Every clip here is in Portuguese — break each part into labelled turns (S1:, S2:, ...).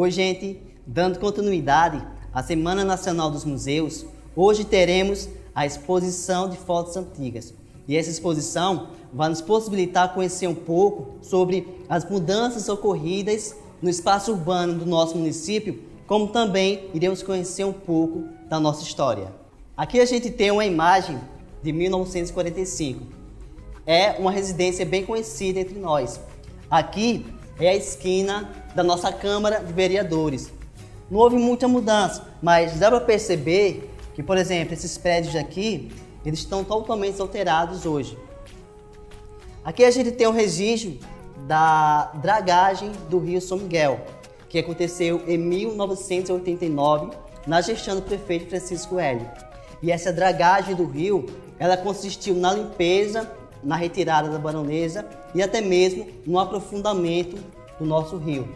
S1: Oi, gente, dando continuidade à Semana Nacional dos Museus, hoje teremos a exposição de fotos antigas. E essa exposição vai nos possibilitar conhecer um pouco sobre as mudanças ocorridas no espaço urbano do nosso município, como também iremos conhecer um pouco da nossa história. Aqui a gente tem uma imagem de 1945. É uma residência bem conhecida entre nós. Aqui é a esquina da nossa Câmara de Vereadores. Não houve muita mudança, mas dá para perceber que, por exemplo, esses prédios aqui, eles estão totalmente alterados hoje. Aqui a gente tem um registro da dragagem do Rio São Miguel, que aconteceu em 1989, na gestão do prefeito Francisco Hélio. E essa dragagem do rio, ela consistiu na limpeza, na retirada da baronesa e até mesmo no aprofundamento do nosso rio.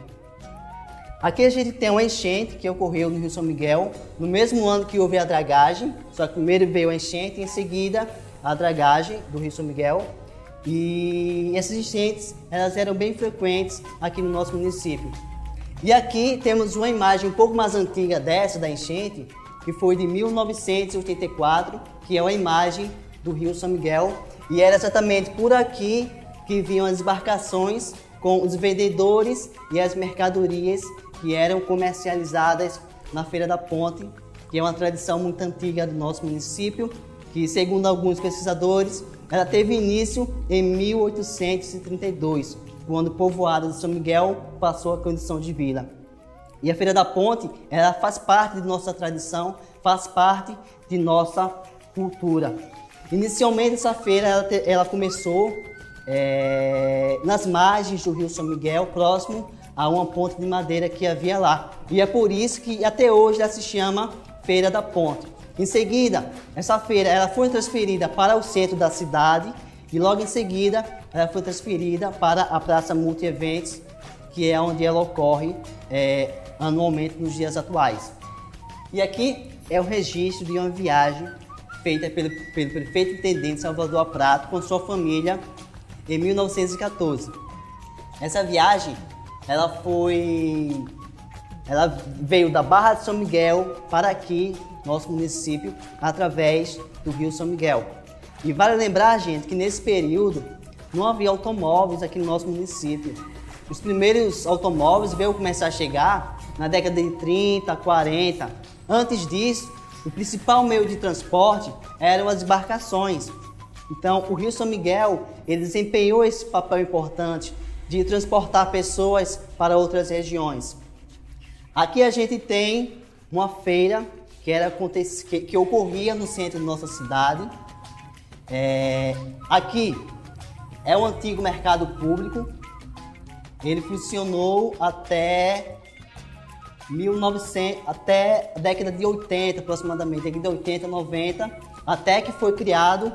S1: Aqui a gente tem uma enchente que ocorreu no Rio São Miguel, no mesmo ano que houve a dragagem, só que primeiro veio a enchente e em seguida a dragagem do Rio São Miguel. E essas enchentes, elas eram bem frequentes aqui no nosso município. E aqui temos uma imagem um pouco mais antiga dessa, da enchente, que foi de 1984, que é uma imagem do Rio São Miguel. E era exatamente por aqui que vinham as embarcações com os vendedores e as mercadorias que eram comercializadas na Feira da Ponte, que é uma tradição muito antiga do nosso município, que, segundo alguns pesquisadores, ela teve início em 1832, quando o povoado de São Miguel passou a condição de vila. E a Feira da Ponte, ela faz parte de nossa tradição, faz parte de nossa cultura. Inicialmente, essa feira ela começou nas margens do Rio São Miguel, próximo a uma ponte de madeira que havia lá. E é por isso que até hoje ela se chama Feira da Ponte. Em seguida, essa feira ela foi transferida para o centro da cidade e logo em seguida ela foi transferida para a Praça Multi-Eventos, que é onde ela ocorre anualmente nos dias atuais. E aqui é o registro de uma viagem feita pelo prefeito intendente Salvador Aprato com sua família em 1914. Essa viagem ela veio da Barra de São Miguel para aqui, nosso município, através do Rio São Miguel. E vale lembrar, gente, que nesse período não havia automóveis aqui no nosso município. Os primeiros automóveis veio começar a chegar na década de 30, 40. Antes disso, o principal meio de transporte eram as embarcações. Então, o Rio São Miguel ele desempenhou esse papel importante de transportar pessoas para outras regiões. Aqui a gente tem uma feira que ocorria no centro de nossa cidade. Aqui é o antigo mercado público. Ele funcionou até 1900, até a década de 80 aproximadamente, década de 80, 90, até que foi criado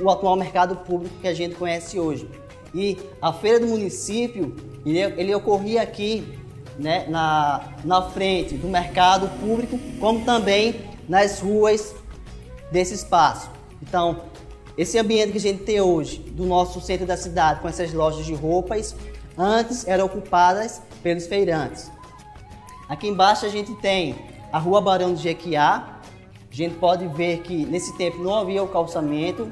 S1: o atual mercado público que a gente conhece hoje. E a feira do município, ele ocorria aqui, né, na frente do mercado público, como também nas ruas desse espaço. Então, esse ambiente que a gente tem hoje, do nosso centro da cidade, com essas lojas de roupas, antes eram ocupadas pelos feirantes. Aqui embaixo a gente tem a Rua Barão de Jequiá. A gente pode ver que nesse tempo não havia o calçamento.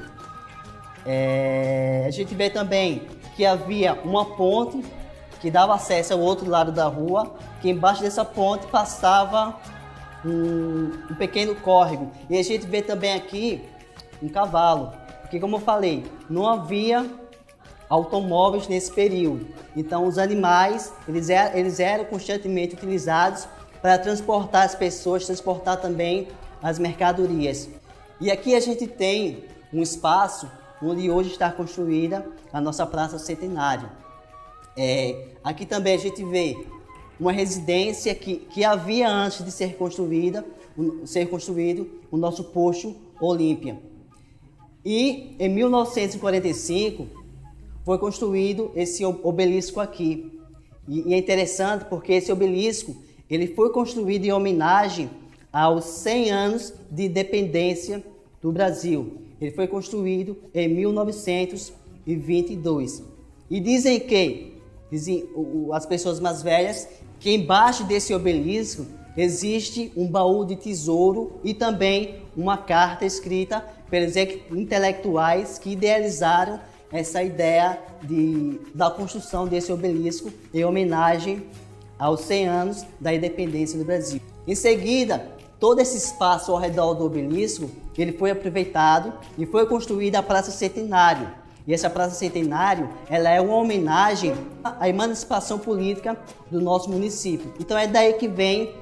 S1: A gente vê também que havia uma ponte que dava acesso ao outro lado da rua, que embaixo dessa ponte passava um pequeno córrego. E a gente vê também aqui um cavalo, porque, como eu falei, não havia automóveis nesse período. Então os animais eles eram constantemente utilizados para transportar as pessoas, transportar também as mercadorias. E aqui a gente tem um espaço onde hoje está construída a nossa Praça Centenário. Aqui também a gente vê uma residência que havia antes de ser construído o nosso posto Olímpia. E em 1945 foi construído esse obelisco aqui. E é interessante porque esse obelisco ele foi construído em homenagem aos 100 anos de independência do Brasil. Ele foi construído em 1922. E dizem que dizem as pessoas mais velhas, que embaixo desse obelisco existe um baú de tesouro e também uma carta escrita pelos intelectuais que idealizaram essa ideia da construção desse obelisco em homenagem aos 100 anos da independência do Brasil. Em seguida, todo esse espaço ao redor do obelisco, ele foi aproveitado e foi construída a Praça Centenário. E essa Praça Centenário, ela é uma homenagem à emancipação política do nosso município. Então é daí que vem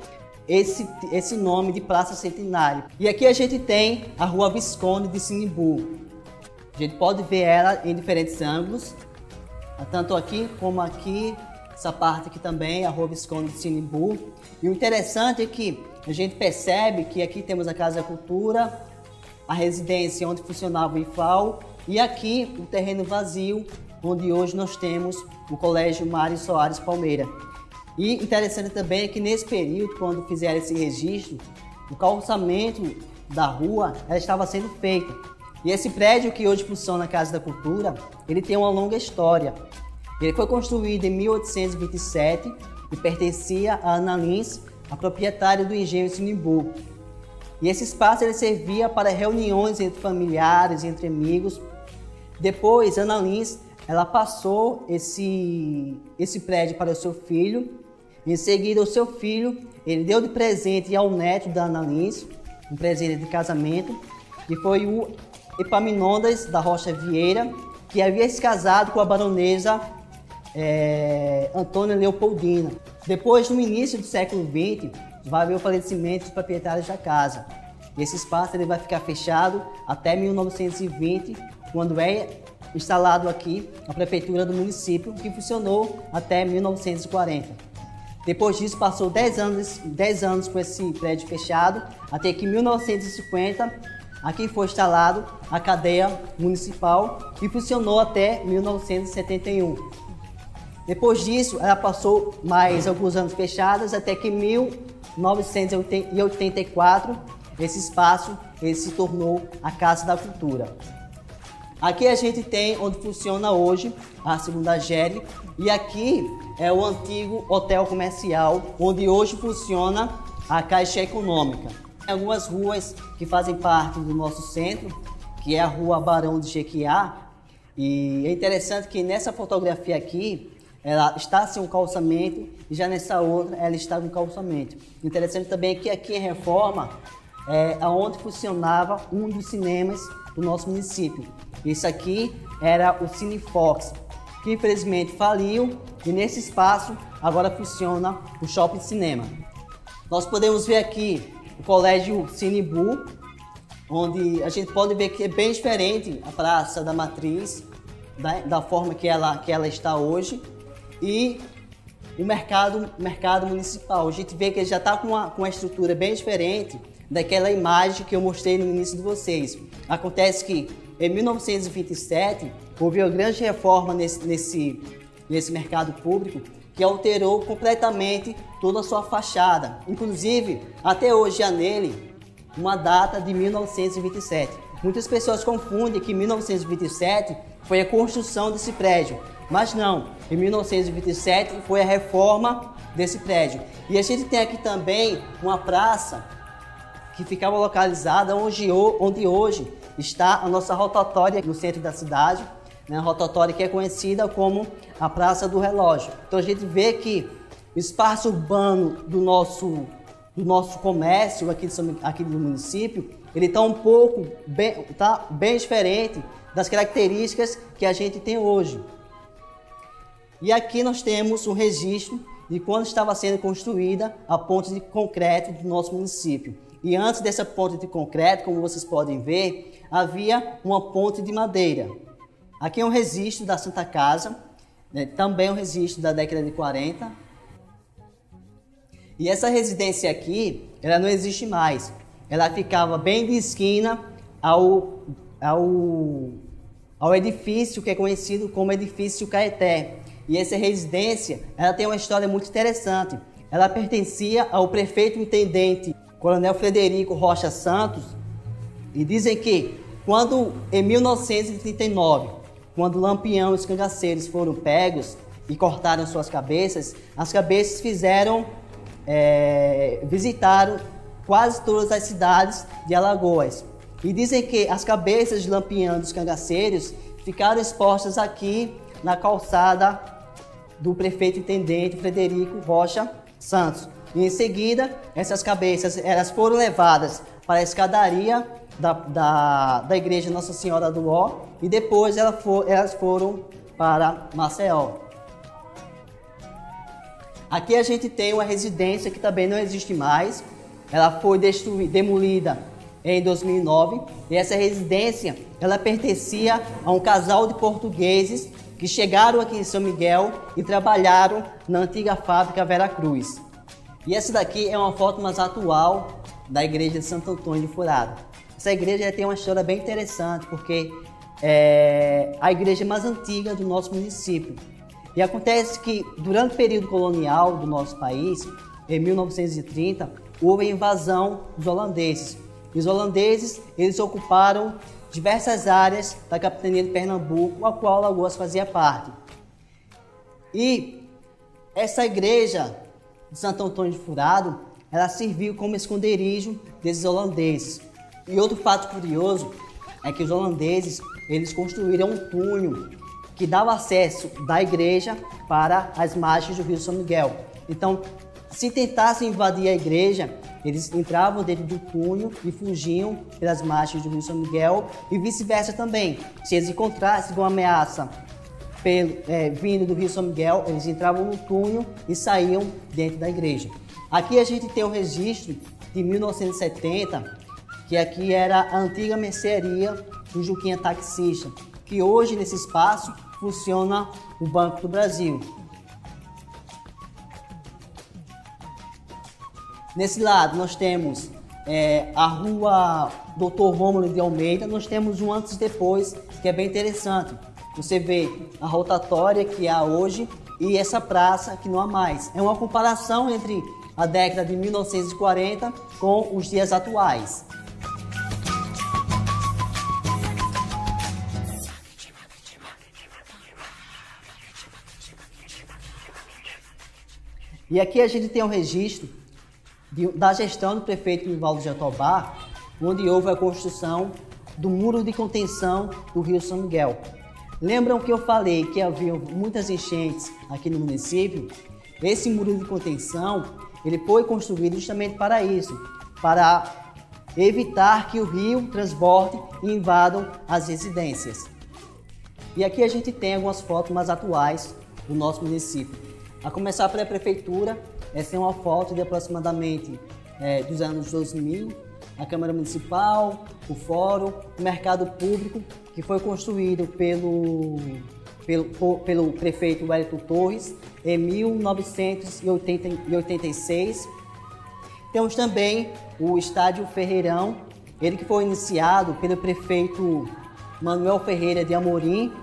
S1: esse nome de Praça Centenário. E aqui a gente tem a Rua Visconde de Sinimbu. A gente pode ver ela em diferentes ângulos, tanto aqui como aqui, essa parte aqui também, a Rua Visconde de Sinimbu. E o interessante é que a gente percebe que aqui temos a Casa da Cultura, a residência onde funcionava o IFAL, e aqui o terreno vazio, onde hoje nós temos o Colégio Mário Soares Palmeira. E interessante também é que nesse período, quando fizeram esse registro, o calçamento da rua ela estava sendo feito. E esse prédio que hoje funciona na Casa da Cultura, ele tem uma longa história. Ele foi construído em 1827 e pertencia a Ana Lins, a proprietária do engenho Sinimbu. E esse espaço ele servia para reuniões entre familiares, entre amigos. Depois, Ana Lins, ela passou esse prédio para o seu filho. Em seguida, o seu filho, ele deu de presente ao neto da Ana Lins, um presente de casamento, que foi o Epaminondas da Rocha Vieira, que havia se casado com a baronesa Antônia Leopoldina. Depois, no início do século XX, vai haver o falecimento dos proprietários da casa. Esse espaço ele vai ficar fechado até 1920, quando é instalado aqui a prefeitura do município, que funcionou até 1940. Depois disso, passou 10 anos com esse prédio fechado, até que em 1950, aqui foi instalado a cadeia municipal, que funcionou até 1971. Depois disso, ela passou mais alguns anos fechadas, até que em 1984, esse espaço ele se tornou a Casa da Cultura. Aqui a gente tem onde funciona hoje a Segunda GERE, e aqui é o antigo hotel comercial, onde hoje funciona a Caixa Econômica. Tem algumas ruas que fazem parte do nosso centro, que é a Rua Barão de Jequiá, e é interessante que nessa fotografia aqui, ela está sem um calçamento e já nessa outra ela está com calçamento. Interessante também que aqui em Reforma é onde funcionava um dos cinemas do nosso município. Esse aqui era o Cine Fox, que infelizmente faliu, e nesse espaço agora funciona o Shopping Cinema. Nós podemos ver aqui o Colégio Sinimbu, onde a gente pode ver que é bem diferente a Praça da Matriz, da forma que ela está hoje, e o mercado municipal. A gente vê que ele já está com uma estrutura bem diferente daquela imagem que eu mostrei no início de vocês. Acontece que em 1927 houve uma grande reforma nesse mercado público que alterou completamente toda a sua fachada. Inclusive, até hoje há nele uma data de 1927. Muitas pessoas confundem que 1927 foi a construção desse prédio, mas não. Em 1927 foi a reforma desse prédio. E a gente tem aqui também uma praça que ficava localizada onde hoje está a nossa rotatória no centro da cidade, né? A rotatória que é conhecida como a Praça do Relógio. Então a gente vê que o espaço urbano do nosso comércio aqui do município, ele está bem diferente das características que a gente tem hoje. E aqui nós temos um registro de quando estava sendo construída a ponte de concreto do nosso município. E antes dessa ponte de concreto, como vocês podem ver, havia uma ponte de madeira. Aqui é um registro da Santa Casa, né? Também um registro da década de 40. E essa residência aqui, ela não existe mais. Ela ficava bem de esquina ao edifício que é conhecido como Edifício Caeté. E essa residência, ela tem uma história muito interessante. Ela pertencia ao prefeito-intendente Coronel Frederico Rocha Santos, e dizem que em 1939, quando Lampião e os cangaceiros foram pegos, e cortaram suas cabeças, as cabeças visitaram quase todas as cidades de Alagoas. E dizem que as cabeças de Lampião dos cangaceiros ficaram expostas aqui na calçada do prefeito intendente Frederico Rocha Santos. E em seguida, essas cabeças elas foram levadas para a escadaria da igreja Nossa Senhora do Ó, e depois elas foram para Maceió. Aqui a gente tem uma residência que também não existe mais. Ela foi demolida em 2009, e essa residência ela pertencia a um casal de portugueses que chegaram aqui em São Miguel e trabalharam na antiga fábrica Vera Cruz. E essa daqui é uma foto mais atual da igreja de Santo Antônio de Furado. Essa igreja tem uma história bem interessante, porque é a igreja mais antiga do nosso município. E acontece que, durante o período colonial do nosso país, em 1930, houve a invasão dos holandeses. E os holandeses, eles ocuparam diversas áreas da capitania de Pernambuco, a qual Alagoas fazia parte. E essa igreja de Santo Antônio de Furado, ela serviu como esconderijo desses holandeses. E outro fato curioso é que os holandeses, eles construíram um túnel que dava acesso da igreja para as margens do rio São Miguel. Então, se tentassem invadir a igreja, eles entravam dentro do túnel e fugiam pelas margens do rio São Miguel, e vice-versa também. Se eles encontrassem uma ameaça vindo do rio São Miguel, eles entravam no túnel e saíam dentro da igreja. Aqui a gente tem um registro de 1970, que aqui era a antiga mercearia do Juquinha Taxista, que hoje nesse espaço funciona o Banco do Brasil. Nesse lado nós temos a rua Dr. Rômulo de Almeida, nós temos um antes e depois, que é bem interessante. Você vê a rotatória que há hoje e essa praça que não há mais. É uma comparação entre a década de 1940 com os dias atuais. E aqui a gente tem um registro da gestão do prefeito Nivaldo Jatobá, onde houve a construção do muro de contenção do rio São Miguel. Lembram que eu falei que havia muitas enchentes aqui no município? Esse muro de contenção, ele foi construído justamente para isso, para evitar que o rio transborde e invadam as residências. E aqui a gente tem algumas fotos mais atuais do nosso município. A começar pela prefeitura, essa é uma foto de aproximadamente dos anos 2000, a Câmara Municipal, o Fórum, o Mercado Público, que foi construído pelo prefeito Wellington Torres em 1986. Temos também o Estádio Ferreirão, ele que foi iniciado pelo prefeito Manuel Ferreira de Amorim,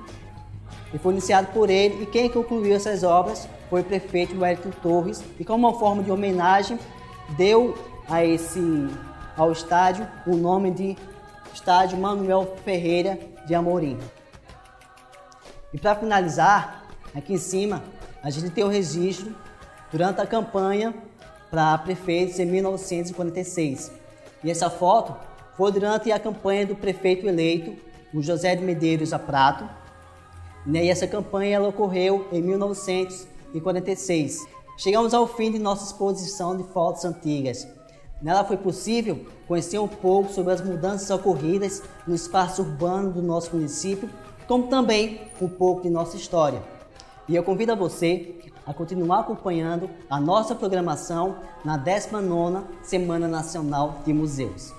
S1: e foi iniciado por ele, e quem concluiu essas obras foi o prefeito Wellington Torres, e como uma forma de homenagem, deu ao estádio o nome de Estádio Manuel Ferreira de Amorim. E para finalizar, aqui em cima, a gente tem o registro durante a campanha para prefeitos em 1946. E essa foto foi durante a campanha do prefeito eleito, o José de Medeiros Prato. E essa campanha ela ocorreu em 1946. Chegamos ao fim de nossa exposição de fotos antigas. Nela foi possível conhecer um pouco sobre as mudanças ocorridas no espaço urbano do nosso município, como também um pouco de nossa história. E eu convido a você a continuar acompanhando a nossa programação na 19ª Semana Nacional de Museus.